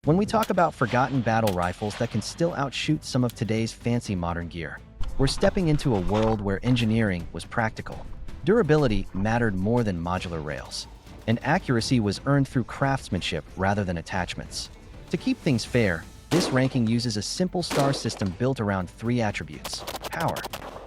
When we talk about forgotten battle rifles that can still outshoot some of today's fancy modern gear, we're stepping into a world where engineering was practical, durability mattered more than modular rails, and accuracy was earned through craftsmanship rather than attachments. To keep things fair, this ranking uses a simple star system built around three attributes: power,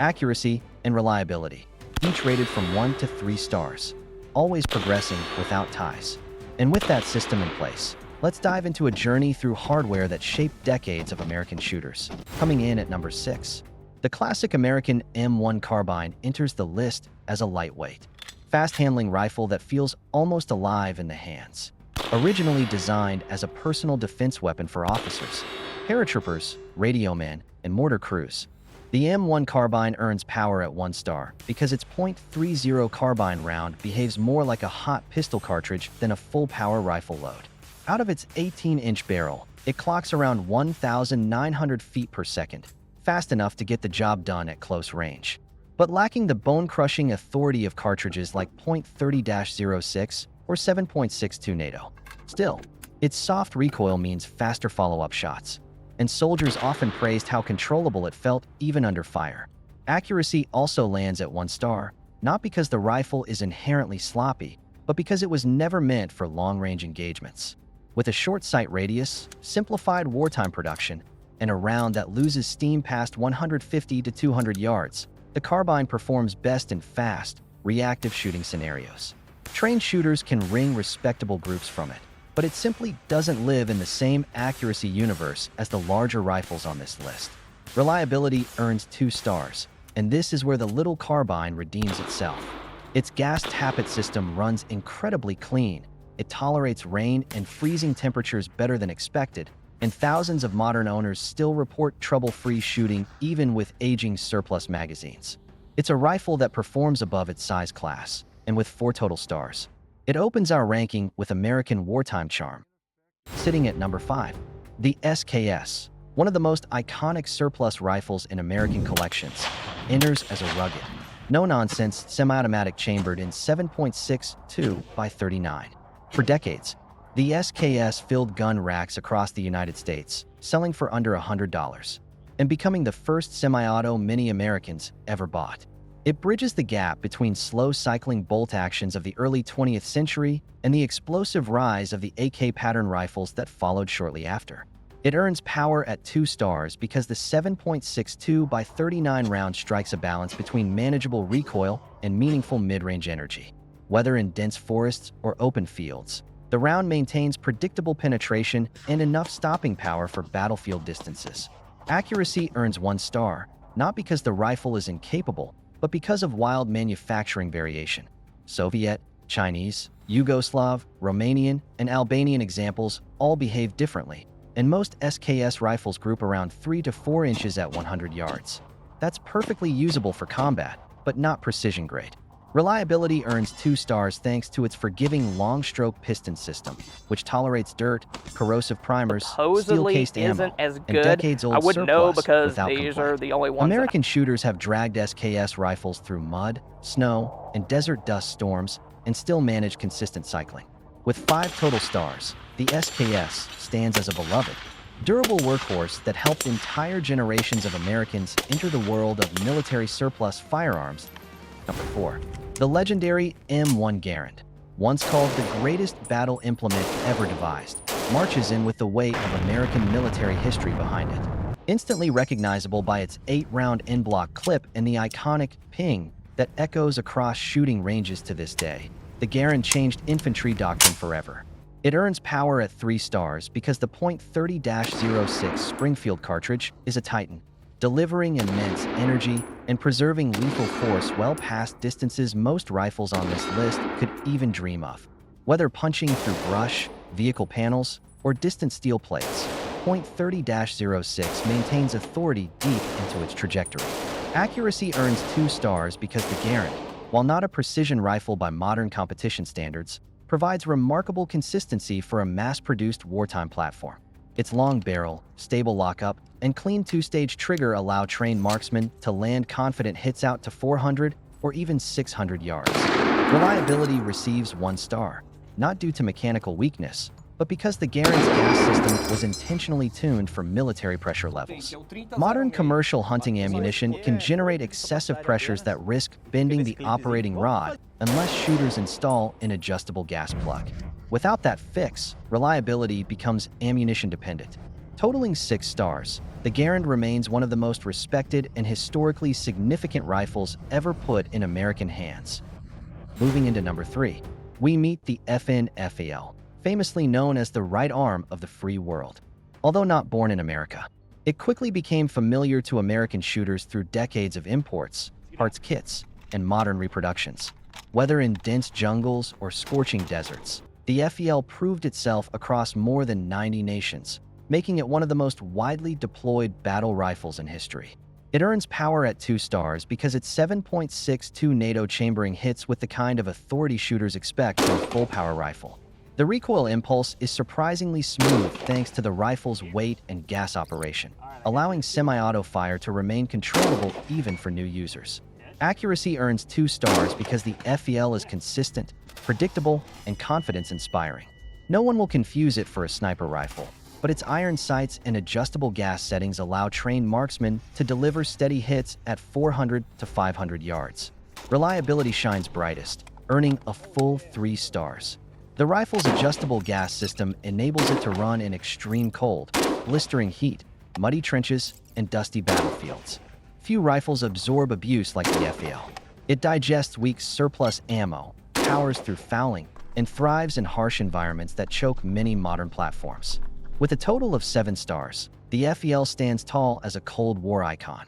accuracy, and reliability, each rated from 1 to 3 stars, always progressing without ties. And with that system in place, let's dive into a journey through hardware that shaped decades of American shooters. Coming in at number 6, the classic American M1 Carbine enters the list as a lightweight, fast-handling rifle that feels almost alive in the hands. Originally designed as a personal defense weapon for officers, paratroopers, radiomen, and mortar crews, the M1 Carbine earns power at 1 star because its .30 carbine round behaves more like a hot pistol cartridge than a full-power rifle load. Out of its 18-inch barrel, it clocks around 1,900 feet per second, fast enough to get the job done at close range, but lacking the bone-crushing authority of cartridges like .30-06 or 7.62 NATO. Still, its soft recoil means faster follow-up shots, and soldiers often praised how controllable it felt even under fire. Accuracy also lands at 1 star, not because the rifle is inherently sloppy, but because it was never meant for long-range engagements. With a short sight radius, simplified wartime production, and a round that loses steam past 150 to 200 yards, the carbine performs best in fast, reactive shooting scenarios. Trained shooters can wring respectable groups from it, but it simply doesn't live in the same accuracy universe as the larger rifles on this list. Reliability earns 2 stars, and this is where the little carbine redeems itself. Its gas tappet system runs incredibly clean. It tolerates rain and freezing temperatures better than expected, and thousands of modern owners still report trouble-free shooting even with aging surplus magazines. It's a rifle that performs above its size class, and with 4 total stars, it opens our ranking with American wartime charm. Sitting at number 5, the SKS, one of the most iconic surplus rifles in American collections, enters as a rugged, no-nonsense semi-automatic chambered in 7.62 by 39. For decades, the SKS filled gun racks across the United States, selling for under $100, and becoming the first semi-auto many Americans ever bought. It bridges the gap between slow-cycling bolt actions of the early 20th century and the explosive rise of the AK pattern rifles that followed shortly after. It earns power at 2 stars because the 7.62 by 39 round strikes a balance between manageable recoil and meaningful mid-range energy. Whether in dense forests or open fields, the round maintains predictable penetration and enough stopping power for battlefield distances. Accuracy earns 1 star, not because the rifle is incapable, but because of wild manufacturing variation. Soviet, Chinese, Yugoslav, Romanian, and Albanian examples all behave differently, and most SKS rifles group around 3 to 4 inches at 100 yards. That's perfectly usable for combat, but not precision grade. Reliability earns 2 stars thanks to its forgiving long-stroke piston system, which tolerates dirt, corrosive primers, steel-cased ammo, and decades-old surplus without complaint. The only ones American shooters have dragged SKS rifles through mud, snow, and desert dust storms and still manage consistent cycling. With 5 total stars, the SKS stands as a beloved, durable workhorse that helped entire generations of Americans enter the world of military surplus firearms. Number 4. The legendary M1 Garand, once called the greatest battle implement ever devised, marches in with the weight of American military history behind it. Instantly recognizable by its 8-round en-bloc clip and the iconic ping that echoes across shooting ranges to this day, the Garand changed infantry doctrine forever. It earns power at 3 stars because the .30-06 Springfield cartridge is a titan, delivering immense energy and preserving lethal force well past distances most rifles on this list could even dream of. Whether punching through brush, vehicle panels, or distant steel plates, .30-06 maintains authority deep into its trajectory. Accuracy earns 2 stars because the Garand, while not a precision rifle by modern competition standards, provides remarkable consistency for a mass-produced wartime platform. Its long barrel, stable lockup, and clean 2-stage trigger allow trained marksmen to land confident hits out to 400 or even 600 yards. Reliability receives 1 star, not due to mechanical weakness, but because the Garand's gas system was intentionally tuned for military pressure levels. Modern commercial hunting ammunition can generate excessive pressures that risk bending the operating rod unless shooters install an adjustable gas plug. Without that fix, reliability becomes ammunition dependent. Totaling 6 stars, the Garand remains one of the most respected and historically significant rifles ever put in American hands. Moving into number 3, we meet the FN FAL, famously known as the right arm of the free world. Although not born in America, it quickly became familiar to American shooters through decades of imports, parts kits, and modern reproductions. Whether in dense jungles or scorching deserts, the FAL proved itself across more than 90 nations, making it one of the most widely deployed battle rifles in history. It earns power at 2 stars because its 7.62 NATO chambering hits with the kind of authority shooters expect from a full-power rifle. The recoil impulse is surprisingly smooth thanks to the rifle's weight and gas operation, allowing semi-auto fire to remain controllable even for new users. Accuracy earns 2 stars because the FAL is consistent, predictable, and confidence-inspiring. No one will confuse it for a sniper rifle, but its iron sights and adjustable gas settings allow trained marksmen to deliver steady hits at 400 to 500 yards. Reliability shines brightest, earning a full 3 stars. The rifle's adjustable gas system enables it to run in extreme cold, blistering heat, muddy trenches, and dusty battlefields. Few rifles absorb abuse like the FAL. It digests weak surplus ammo, powers through fouling, and thrives in harsh environments that choke many modern platforms. With a total of 7 stars, the FAL stands tall as a Cold War icon.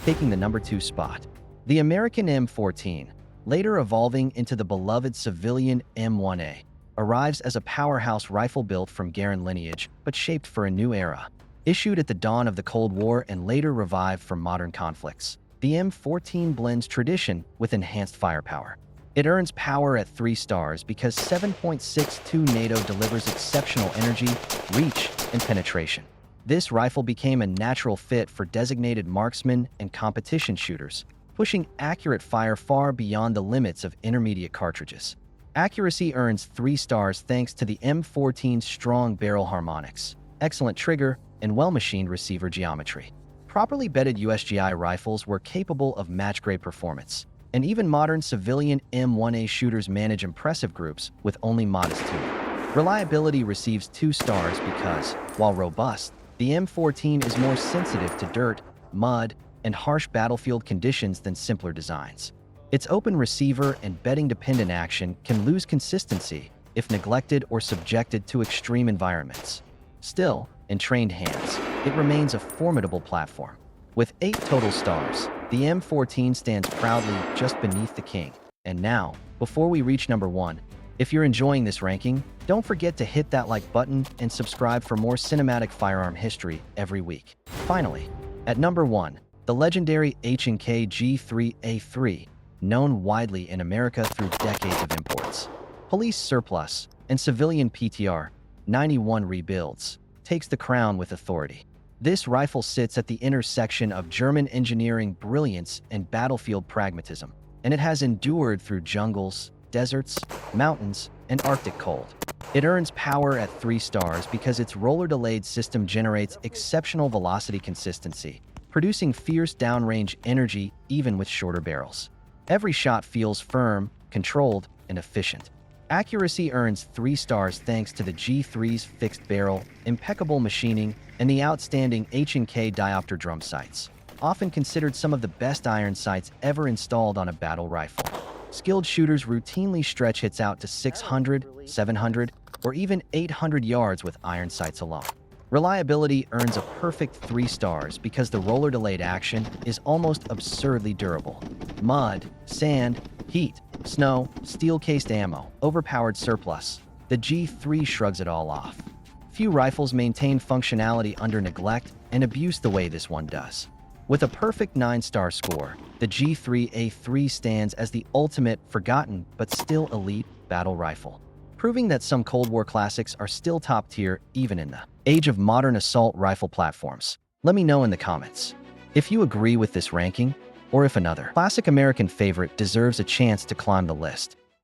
Taking the number 2 spot, the American M14, later evolving into the beloved civilian M1A, arrives as a powerhouse rifle built from Garand lineage but shaped for a new era. Issued at the dawn of the Cold War and later revived from modern conflicts, the M14 blends tradition with enhanced firepower. It earns power at 3 stars because 7.62 NATO delivers exceptional energy, reach, and penetration. This rifle became a natural fit for designated marksmen and competition shooters, pushing accurate fire far beyond the limits of intermediate cartridges. Accuracy earns 3 stars thanks to the M14's strong barrel harmonics, excellent trigger, and well-machined receiver geometry. Properly bedded USGI rifles were capable of match-grade performance, and even modern civilian M1A shooters manage impressive groups with only modest tuning. Reliability receives 2 stars because, while robust, the M14 is more sensitive to dirt, mud, and harsh battlefield conditions than simpler designs. Its open receiver and bedding-dependent action can lose consistency if neglected or subjected to extreme environments. Still, in trained hands, it remains a formidable platform. With 8 total stars, the M14 stands proudly just beneath the king. And now, before we reach number 1, if you're enjoying this ranking, don't forget to hit that like button and subscribe for more cinematic firearm history every week. Finally, at number 1, the legendary H&K G3A3, known widely in America through decades of imports. Police surplus and civilian PTR 91 rebuilds takes the crown with authority. This rifle sits at the intersection of German engineering brilliance and battlefield pragmatism, and it has endured through jungles, deserts, mountains, and Arctic cold. It earns power at 3 stars because its roller-delayed system generates exceptional velocity consistency, producing fierce downrange energy even with shorter barrels. Every shot feels firm, controlled, and efficient. Accuracy earns 3 stars thanks to the G3's fixed barrel, impeccable machining, and the outstanding H&K diopter drum sights, often considered some of the best iron sights ever installed on a battle rifle. Skilled shooters routinely stretch hits out to 600, 700, or even 800 yards with iron sights alone. Reliability earns a perfect 3 stars because the roller-delayed action is almost absurdly durable. Mud, sand, heat, snow, steel-cased ammo, overpowered surplus. The G3 shrugs it all off. Few rifles maintain functionality under neglect and abuse the way this one does. With a perfect 9-star score, the G3A3 stands as the ultimate, forgotten, but still elite battle rifle, proving that some Cold War classics are still top tier even in the age of modern assault rifle platforms. Let me know in the comments if you agree with this ranking, or if another classic American favorite deserves a chance to climb the list.